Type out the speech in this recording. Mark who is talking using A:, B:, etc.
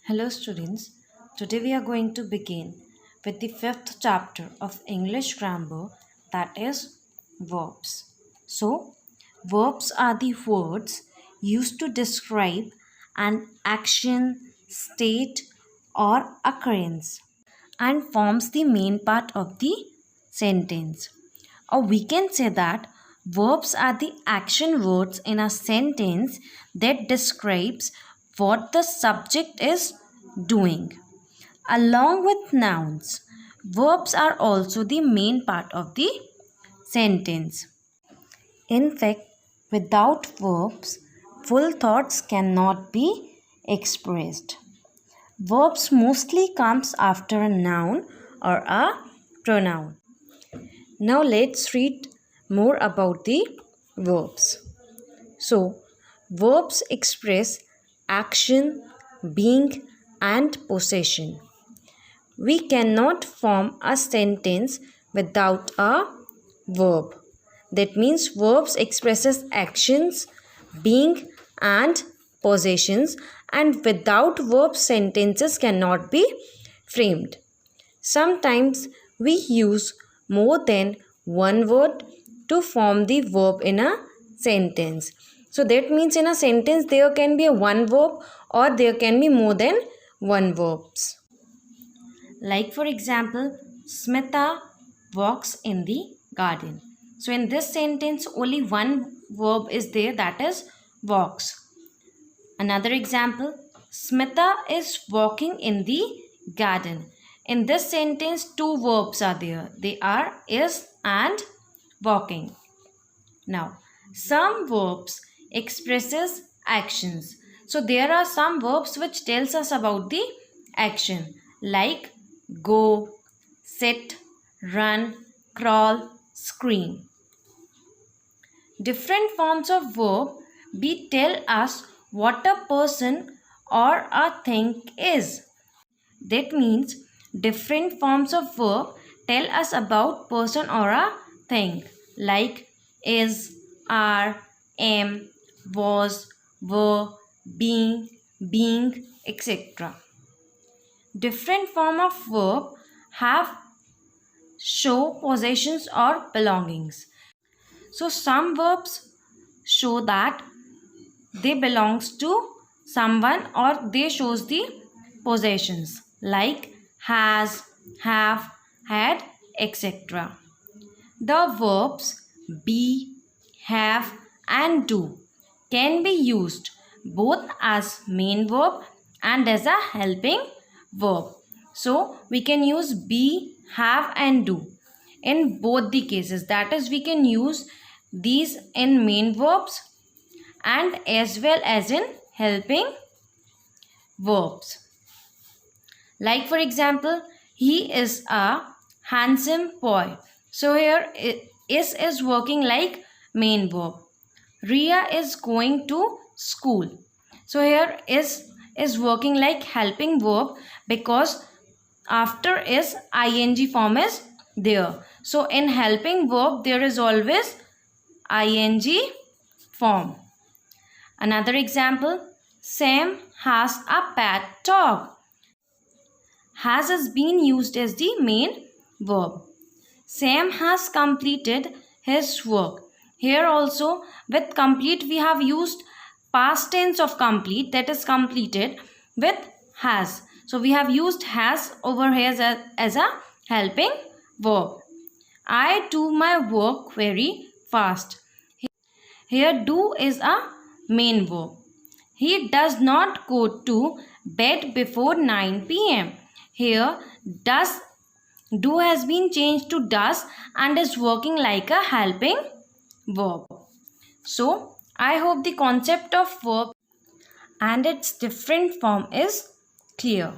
A: Hello students, today we are going to begin with the fifth chapter of English grammar, that is verbs. So, verbs are the words used to describe an action, state or occurrence and forms the main part of the sentence. Or we can say that verbs are the action words in a sentence that describes what the subject is doing. Along with nouns, verbs are also the main part of the sentence. In fact, without verbs, full thoughts cannot be expressed. Verbs mostly comes after a noun or a pronoun. Now let's read more about the verbs. So, verbs express action, being and possession. We cannot form a sentence without a verb. That means verbs expresses actions, being and possessions, and without verbs sentences cannot be framed. Sometimes we use more than one word to form the verb in a sentence. So that means in a sentence there can be a one verb or there can be more than one verbs. Like for example, Smita walks in the garden. So in this sentence only one verb is there, that is walks. Another example, Smita is walking in the garden. In this sentence two verbs are there. They are is and walking. Now some verbs expresses actions. So there are some verbs which tells us about the action, like go, sit, run, crawl, scream. Different forms of verb be tell us what a person or a thing is. That means different forms of verb tell us about person or a thing, like is, are, am, was, were, being, etc. Different form of verb have show possessions or belongings. So some verbs show that they belongs to someone or they shows the possessions, like has, have, had, etc. The verbs be, have and do can be used both as main verb and as a helping verb. So we can use be, have and do in both the cases. That is, we can use these in main verbs and as well as in helping verbs. Like for example, he is a handsome boy. So here is working like main verb. Ria is going to school. So here is working like helping verb because after is ing form is there. So in helping verb there is always ing form. Another example, Sam has a pet dog. Has been used as the main verb. Sam has completed his work. Here also with complete we have used past tense of complete, that is completed, with has. So we have used has over here as a helping verb. I do my work very fast. Here do is a main verb. He does not go to bed before 9 p.m. Here do has been changed to does and is working like a helping verb. So I hope the concept of verb and its different form is clear.